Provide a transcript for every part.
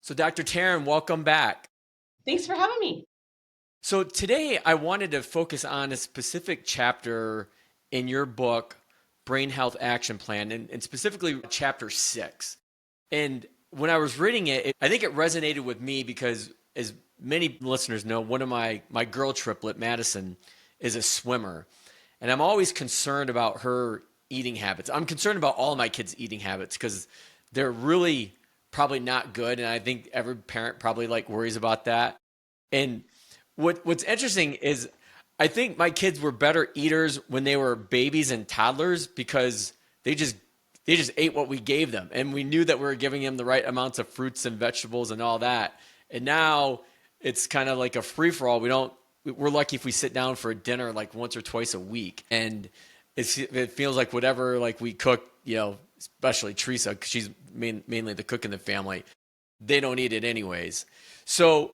So, Dr. Teryn, welcome back. Thanks for having me. So, today I wanted to focus on a specific chapter in your book, Brain Health Action Plan, and specifically chapter 6. And when I was reading it, I think it resonated with me because, as many listeners know, one of my girl triplet, Madison, is a swimmer. And I'm always concerned about her eating habits. I'm concerned about all my kids' eating habits because they're really probably not good. And I think every parent probably worries about that. And what's interesting is I think my kids were better eaters when they were babies and toddlers because they just ate what we gave them, and we knew that we were giving them the right amounts of fruits and vegetables and all that. And now it's kind of like a free for all. We're lucky if we sit down for a dinner like once or twice a week, and it feels like whatever we cook, especially Teresa, because she's mainly the cook in the family, they don't eat it anyways. So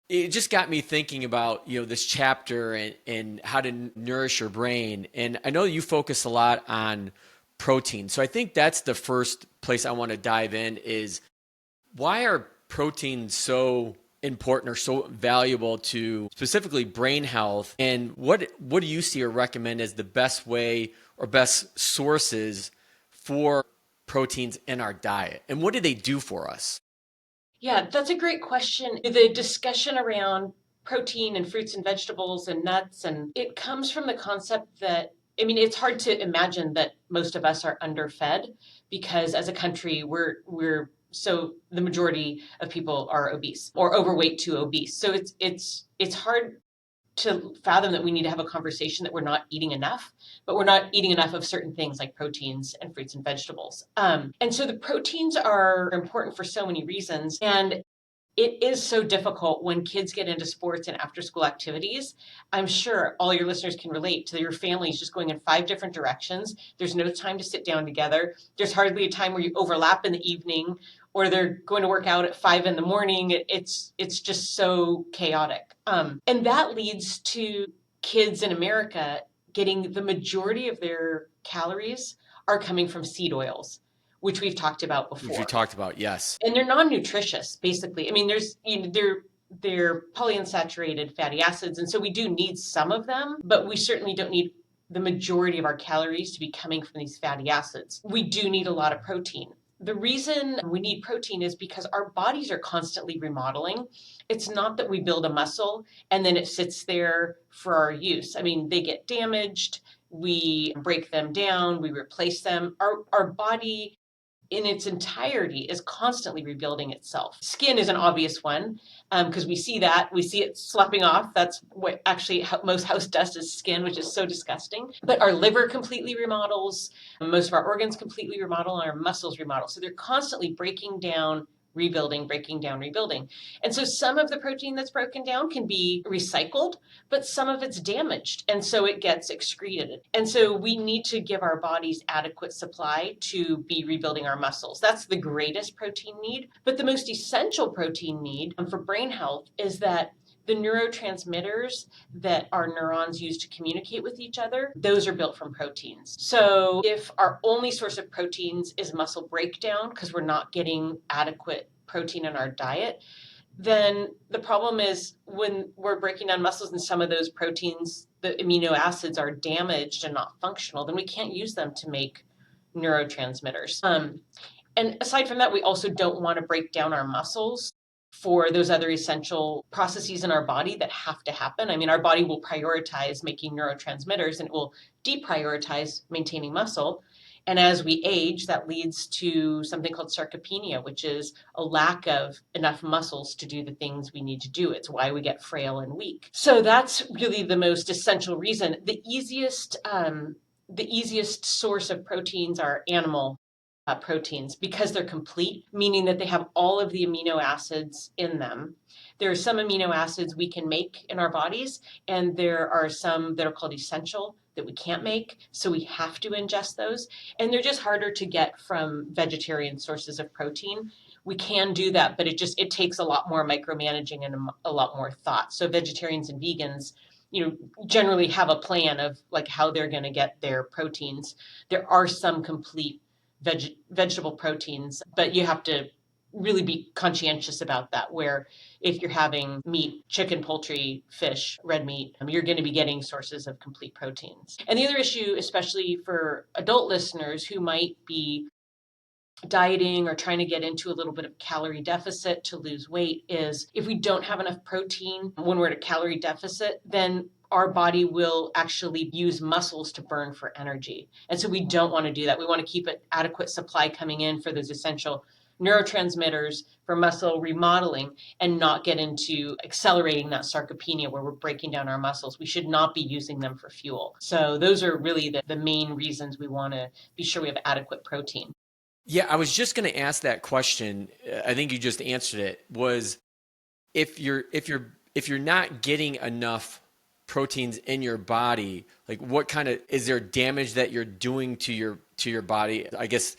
it just got me thinking about this chapter and how to nourish your brain. And I know you focus a lot on protein, so I think that's the first place I want to dive in is why are proteins so important or so valuable to specifically brain health, and what do you see or recommend as the best way or best sources for proteins in our diet, and what do they do for us? Yeah, that's a great question. The discussion around protein and fruits and vegetables and nuts, and it comes from the concept that, I mean, it's hard to imagine that most of us are underfed because as a country, we're so the majority of people are obese or overweight to obese. So it's hard to fathom that we need to have a conversation that we're not eating enough, but we're not eating enough of certain things like proteins and fruits and vegetables. And so the proteins are important for so many reasons. And it is so difficult when kids get into sports and after school activities. I'm sure all your listeners can relate to your families just going in five different directions. There's no time to sit down together. There's hardly a time where you overlap in the evening or they're going to work out at 5 in the morning. It's just so chaotic. And that leads to kids in America getting the majority of their calories are coming from seed oils, which we've talked about Which we before, talked about, yes. and they're non-nutritious basically. I mean, they're polyunsaturated fatty acids, and so we do need some of them, but we certainly don't need the majority of our calories to be coming from these fatty acids. We do need a lot of protein. The reason we need protein is because our bodies are constantly remodeling. It's not that we build a muscle and then it sits there for our use. I mean, they get damaged, we break them down, we replace them. Our body in its entirety is constantly rebuilding itself. Skin is an obvious one because we see it sloughing off. That's what actually most house dust is skin, which is so disgusting. But our liver completely remodels, most of our organs completely remodel, and our muscles remodel. So they're constantly breaking down, rebuilding, breaking down, rebuilding. And so some of the protein that's broken down can be recycled, but some of it's damaged. And so it gets excreted. And so we need to give our bodies adequate supply to be rebuilding our muscles. That's the greatest protein need. But the most essential protein need for brain health is that the neurotransmitters that our neurons use to communicate with each other, those are built from proteins. So if our only source of proteins is muscle breakdown because we're not getting adequate protein in our diet, then the problem is when we're breaking down muscles and some of those proteins, the amino acids are damaged and not functional, then we can't use them to make neurotransmitters. And aside from that, we also don't want to break down our muscles for those other essential processes in our body that have to happen. I mean, our body will prioritize making neurotransmitters and it will deprioritize maintaining muscle. And as we age, that leads to something called sarcopenia, which is a lack of enough muscles to do the things we need to do. It's why we get frail and weak. So that's really the most essential reason. The easiest source of proteins are animal proteins because they're complete, meaning that they have all of the amino acids in them. There are some amino acids we can make in our bodies, and there are some that are called essential that we can't make, so we have to ingest those. And they're just harder to get from vegetarian sources of protein. We can do that, but it takes a lot more micromanaging and a lot more thought. So vegetarians and vegans, generally have a plan of like how they're going to get their proteins. There are some complete vegetable proteins, but you have to really be conscientious about that, where if you're having meat, chicken, poultry, fish, red meat, you're going to be getting sources of complete proteins. And the other issue, especially for adult listeners who might be dieting or trying to get into a little bit of calorie deficit to lose weight, is if we don't have enough protein when we're at a calorie deficit, then our body will actually use muscles to burn for energy. And so we don't want to do that. We want to keep an adequate supply coming in for those essential neurotransmitters for muscle remodeling, and not get into accelerating that sarcopenia where we're breaking down our muscles. We should not be using them for fuel. So those are really the main reasons we want to be sure we have adequate protein. Yeah, I was just going to ask that question. I think you just answered it. Was if you're not getting enough proteins in your body, like what kind of is there damage that you're doing to your body? I guess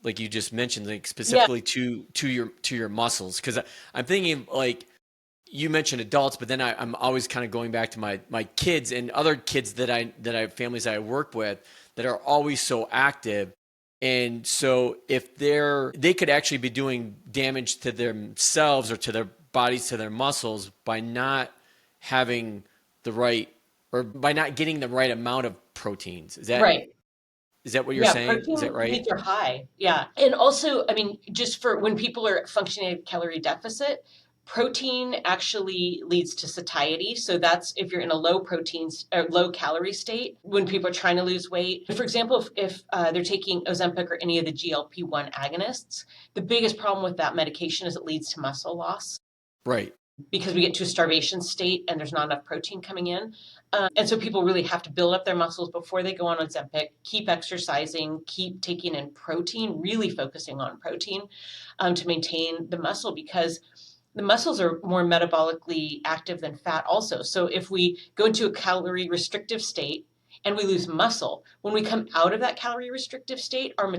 like you just mentioned, like Yeah. specifically to your muscles. Because I'm thinking like you mentioned adults, but then I'm always kind of going back to my kids and other kids that I families that I work with that are always so active. And so if they could actually be doing damage to themselves or to their bodies, to their muscles by not having the right or by not getting the right amount of proteins. Right. Is that what you're Yeah, saying? Is that protein right? needs are high. Yeah. And also, I mean, just for when people are functioning at calorie deficit, protein actually leads to satiety. So that's if you're in a low protein or low calorie state when people are trying to lose weight. For example, if they're taking Ozempic or any of the GLP-1 agonists, the biggest problem with that medication is it leads to muscle loss Right. because we get to a starvation state and there's not enough protein coming in. And so people really have to build up their muscles before they go on Ozempic, keep exercising, keep taking in protein, really focusing on protein to maintain the muscle, because the muscles are more metabolically active than fat also. So if we go into a calorie restrictive state and we lose muscle, when we come out of that calorie restrictive state, our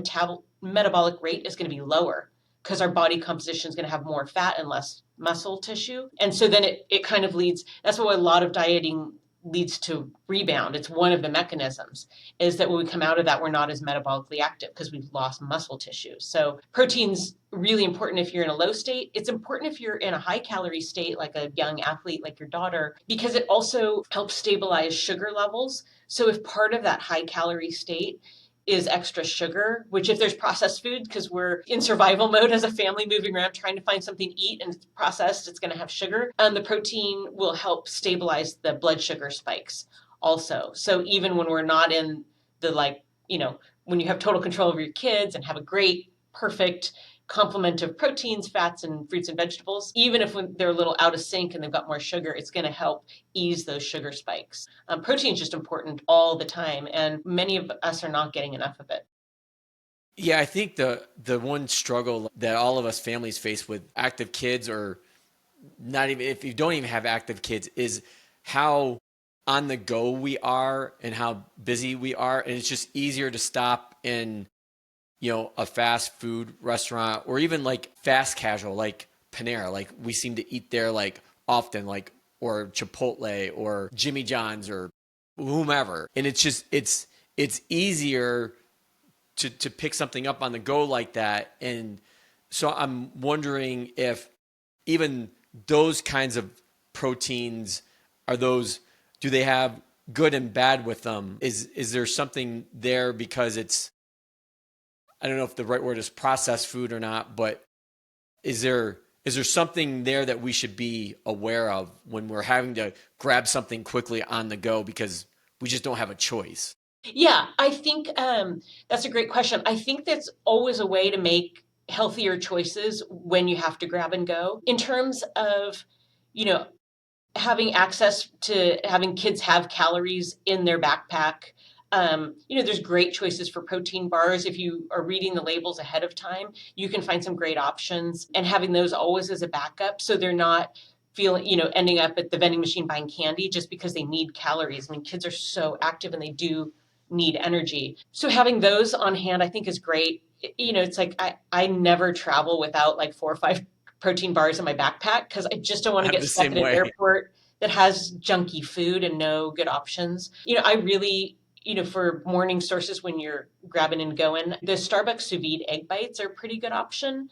metabolic rate is going to be lower because our body composition is going to have more fat and less muscle tissue. And so then it kind of leads, that's why a lot of dieting leads to rebound. It's one of the mechanisms, is that when we come out of that, we're not as metabolically active because we've lost muscle tissue. So protein's really important if you're in a low state. It's important if you're in a high calorie state, like a young athlete like your daughter, because it also helps stabilize sugar levels. So if part of that high calorie state is extra sugar, which if there's processed food, because we're in survival mode as a family moving around trying to find something to eat and it's processed, it's going to have sugar. The protein will help stabilize the blood sugar spikes also. So even when we're not in the when you have total control over your kids and have a great, perfect complement of proteins, fats, and fruits and vegetables, even if when they're a little out of sync and they've got more sugar, it's going to help ease those sugar spikes. Protein is just important all the time, and many of us are not getting enough of it. Yeah, I think the one struggle that all of us families face with active kids, or not even if you don't even have active kids, is how on the go we are and how busy we are. And it's just easier to stop in, a fast food restaurant or even like fast casual, like Panera. Like we seem to eat there like often, like, or Chipotle or Jimmy John's or whomever. And it's easier to pick something up on the go like that. And so I'm wondering if even those kinds of proteins do they have good and bad with them? Is there something there because I don't know if the right word is processed food or not, but is there something there that we should be aware of when we're having to grab something quickly on the go because we just don't have a choice? Yeah, I think that's a great question. I think that's always a way to make healthier choices when you have to grab and go. In terms of, you know, having access to having kids have calories in their backpack. There's great choices for protein bars. If you are reading the labels ahead of time, you can find some great options, and having those always as a backup so they're not ending up at the vending machine buying candy just because they need calories. I mean, kids are so active and they do need energy. So having those on hand, I think is great. It's like I never travel without like 4 or 5 protein bars in my backpack because I just don't want to I'm get the stuck same at an way. airport that has junky food and no good options. I really, for morning sources when you're grabbing and going, the Starbucks sous vide egg bites are a pretty good option.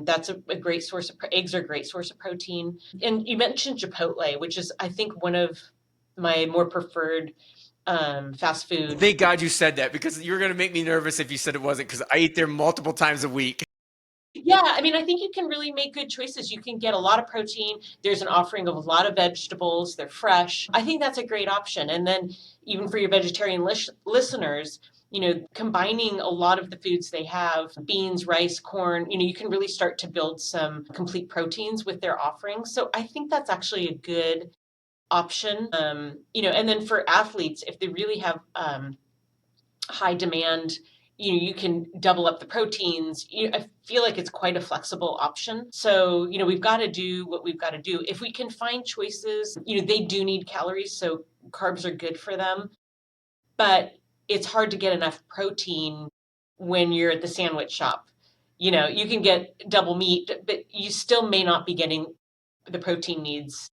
That's a great source of eggs are a great source of protein. And you mentioned Chipotle, which is I think one of my more preferred fast food. Thank God you said that because you were going to make me nervous if you said it wasn't because I eat there multiple times a week. Yeah, I mean, I think you can really make good choices. You can get a lot of protein. There's an offering of a lot of vegetables. They're fresh. I think that's a great option. And then even for your vegetarian listeners, combining a lot of the foods they have, beans, rice, corn, you can really start to build some complete proteins with their offerings. So I think that's actually a good option. And then for athletes, if they really have high demand, you can double up the proteins. I feel like it's quite a flexible option. So, we've got to do what we've got to do. If we can find choices, they do need calories, so carbs are good for them, but it's hard to get enough protein when you're at the sandwich shop. You can get double meat, but you still may not be getting the protein needs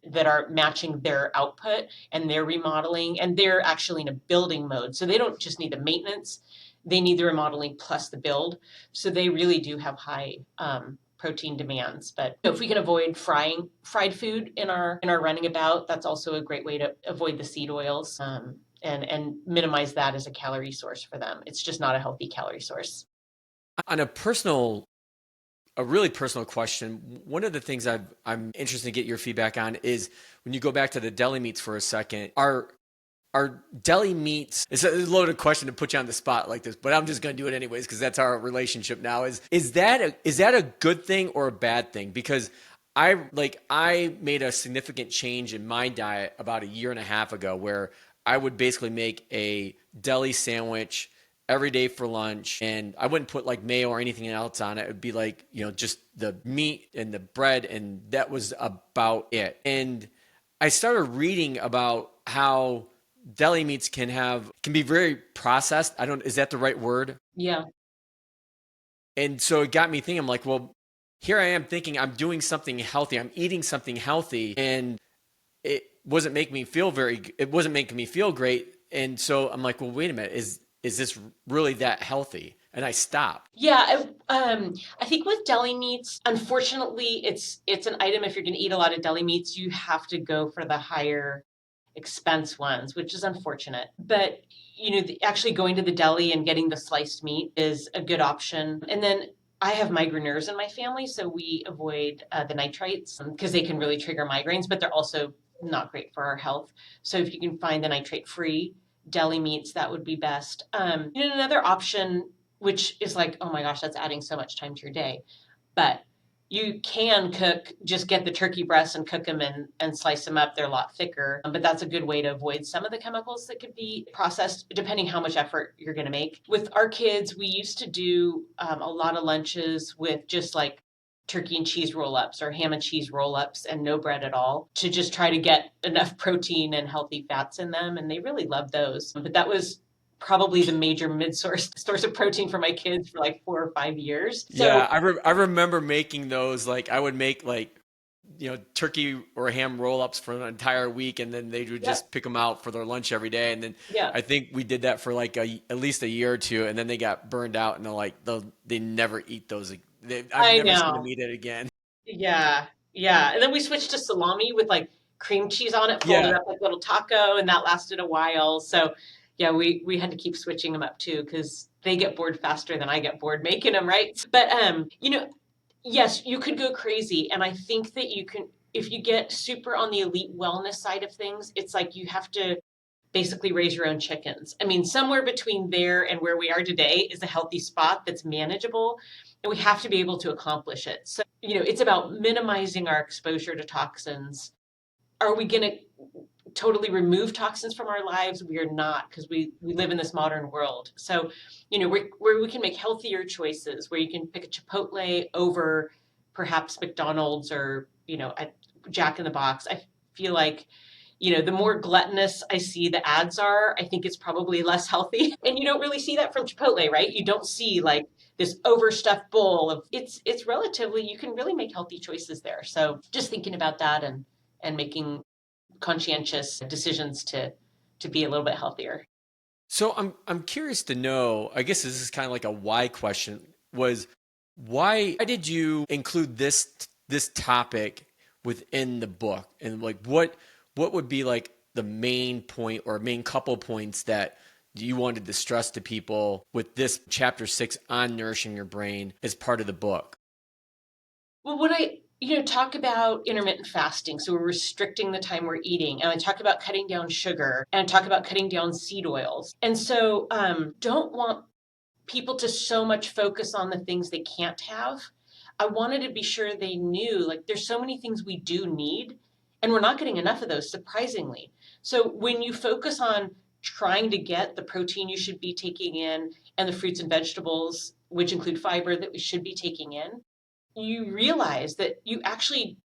that are matching their output and their remodeling, and they're actually in a building mode. So they don't just need the maintenance, they need the remodeling plus the build. So they really do have high protein demands. But if we can avoid frying fried food in our running about, that's also a great way to avoid the seed oils. And minimize that as a calorie source for them. It's just not a healthy calorie source. On a really personal question, one of the things I'm interested to get your feedback on is when you go back to the deli meats for a second, are deli meats, it's a loaded question to put you on the spot like this, but I'm just going to do it anyways because that's our relationship now. Is that a good thing or a bad thing? Because I made a significant change in my diet about a year and a half ago where I would basically make a deli sandwich every day for lunch and I wouldn't put like mayo or anything else on it. It would be like, just the meat and the bread and that was about it. And I started reading about how deli meats can be very processed. Is that the right word? Yeah. And so it got me thinking, I'm like, well, here I am thinking I'm doing something healthy. I'm eating something healthy and it wasn't making me feel great. And so I'm like, well, wait a minute, is this really that healthy? And I stopped. Yeah, I think with deli meats, unfortunately, it's an item. If you're going to eat a lot of deli meats, you have to go for the higher expense ones, which is unfortunate. But actually going to the deli and getting the sliced meat is a good option. And then I have migraineurs in my family, so we avoid the nitrates because they can really trigger migraines, but they're also not great for our health. So if you can find the nitrate-free deli meats, that would be best. Another option, which is like, oh my gosh, that's adding so much time to your day, but you can cook, just get the turkey breasts and cook them and slice them up. They're a lot thicker, but that's a good way to avoid some of the chemicals that could be processed, depending how much effort you're going to make. With our kids, we used to do a lot of lunches with just like turkey and cheese roll ups or ham and cheese roll ups and no bread at all to just try to get enough protein and healthy fats in them. And they really loved those. But that was probably the major mid source of protein for my kids for like 4 or 5 years. So Yeah, I remember making those. Like I would make like turkey or ham roll-ups for an entire week, and then they would yeah, just pick them out for their lunch every day. And then yeah, I think we did that for like at least a year or two, and then they got burned out, and they never eat those. I've I never seen them know. eat it again. Yeah, yeah. And then we switched to salami with like cream cheese on it, folded Yeah, up like little taco, and that lasted a while. So yeah, we had to keep switching them up too because they get bored faster than I get bored making them, right? But yes, you could go crazy, and I think that you can if you get super on the elite wellness side of things. It's like you have to basically raise your own chickens. I mean, somewhere between there and where we are today is a healthy spot that's manageable, and we have to be able to accomplish it. So, it's about minimizing our exposure to toxins. Are we going to totally remove toxins from our lives? We are not, because we live in this modern world. So, where we can make healthier choices, where you can pick a Chipotle over perhaps McDonald's or, a Jack in the Box. I feel like the more gluttonous I see the ads are, I think it's probably less healthy. And you don't really see that from Chipotle, right? You don't see like this overstuffed bowl of it's relatively you can really make healthy choices there. So just thinking about that and making conscientious decisions to be a little bit healthier. so I'm curious to know. I guess this is kind of like a why question. Was Why did you include this topic within the book? And like what would be like the main point or main couple points that you wanted to stress to people with this chapter 6 on nourishing your brain as part of the book? Well, when I talk about intermittent fasting, so we're restricting the time we're eating, and I talk about cutting down sugar, and I talk about cutting down seed oils, and so don't want people to so much focus on the things they can't have. I wanted to be sure they knew like there's so many things we do need, and we're not getting enough of those, surprisingly. So when you focus on trying to get the protein you should be taking in and the fruits and vegetables, which include fiber that we should be taking in, you realize that you actually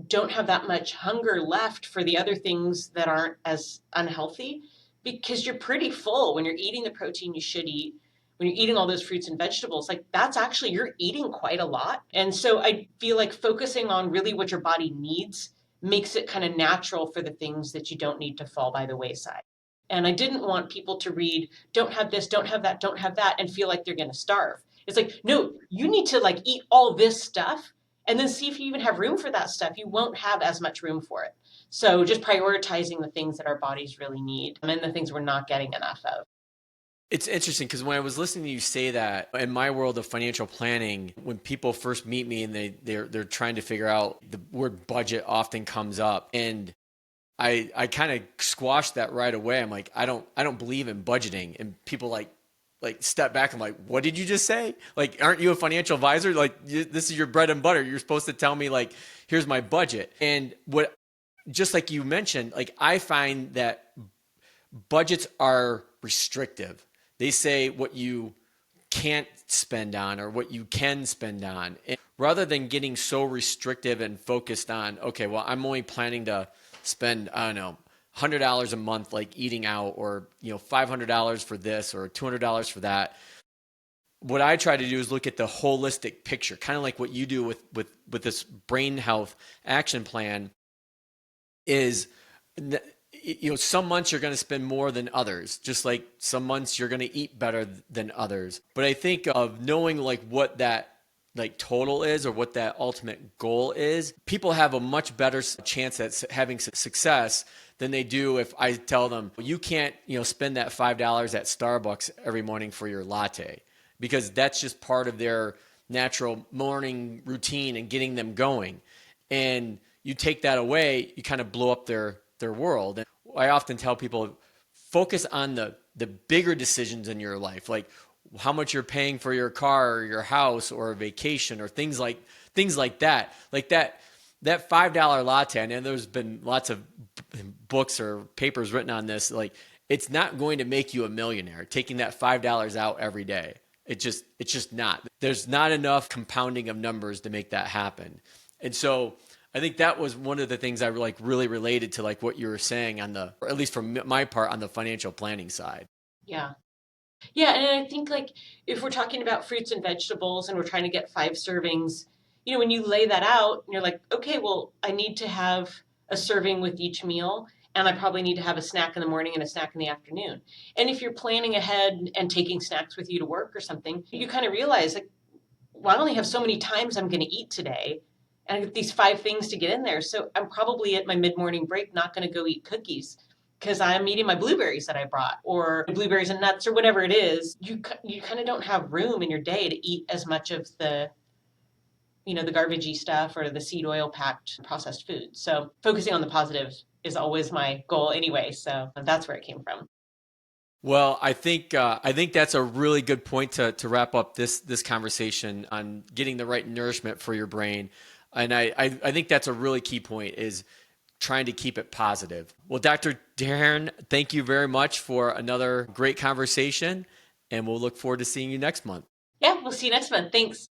don't have that much hunger left for the other things that aren't as unhealthy because you're pretty full when you're eating the protein you should eat. When you're eating all those fruits and vegetables, like that's actually, you're eating quite a lot. And so I feel like focusing on really what your body needs makes it kind of natural for the things that you don't need to fall by the wayside. And I didn't want people to read, don't have this, don't have that, don't have that, and feel like they're going to starve. It's like, no, you need to like eat all this stuff and then see if you even have room for that stuff. You won't have as much room for it. So just prioritizing the things that our bodies really need and the things we're not getting enough of. It's interesting because when I was listening to you say that, in my world of financial planning, when people first meet me and they're trying to figure out, the word budget often comes up, and I kind of squashed that right away. I'm like, I don't believe in budgeting, and people like step back. I'm like, what did you just say? Like, aren't you a financial advisor? Like, this is your bread and butter. You're supposed to tell me like, here's my budget. And what, just like you mentioned, like I find that budgets are restrictive. They say what you can't spend on or what you can spend on. And rather than getting so restrictive and focused on, okay, well, I'm only planning to spend, I don't know, $100 a month like eating out, or $500 for this or $200 for that. What I try to do is look at the holistic picture, kind of like what you do with this brain health action plan. Is some months you're going to spend more than others, just like some months you're going to eat better than others. But I think of knowing like what that like total is or what that ultimate goal is, people have a much better chance at having success than they do if I tell them, you can't spend that $5 at Starbucks every morning for your latte, because that's just part of their natural morning routine and getting them going. And you take that away, you kind of blow up their world. And I often tell people, focus on the bigger decisions in your life, like how much you're paying for your car or your house or a vacation or things like that. Like that $5 latte. And there's been lots of books or papers written on this. Like, it's not going to make you a millionaire taking that $5 out every day. It's just not. There's not enough compounding of numbers to make that happen. And so I think that was one of the things I like really related to like what you were saying on the, or at least from my part, on the financial planning side. Yeah. Yeah, and I think like if we're talking about fruits and vegetables and we're trying to get 5 servings, when you lay that out and you're like, okay, well, I need to have a serving with each meal, and I probably need to have a snack in the morning and a snack in the afternoon. And if you're planning ahead and taking snacks with you to work or something, you kind of realize like, well, I only have so many times I'm going to eat today. And I get these 5 things to get in there. So I'm probably at my mid morning break not going to go eat cookies because I'm eating my blueberries that I brought, or blueberries and nuts, or whatever it is. You kind of don't have room in your day to eat as much of the garbagey stuff or the seed oil packed processed food. So focusing on the positive is always my goal anyway. So that's where it came from. Well, I think that's a really good point to wrap up this conversation on getting the right nourishment for your brain. And I think that's a really key point, is trying to keep it positive. Well, Dr. Teryn, thank you very much for another great conversation, and we'll look forward to seeing you next month. Yeah, we'll see you next month. Thanks.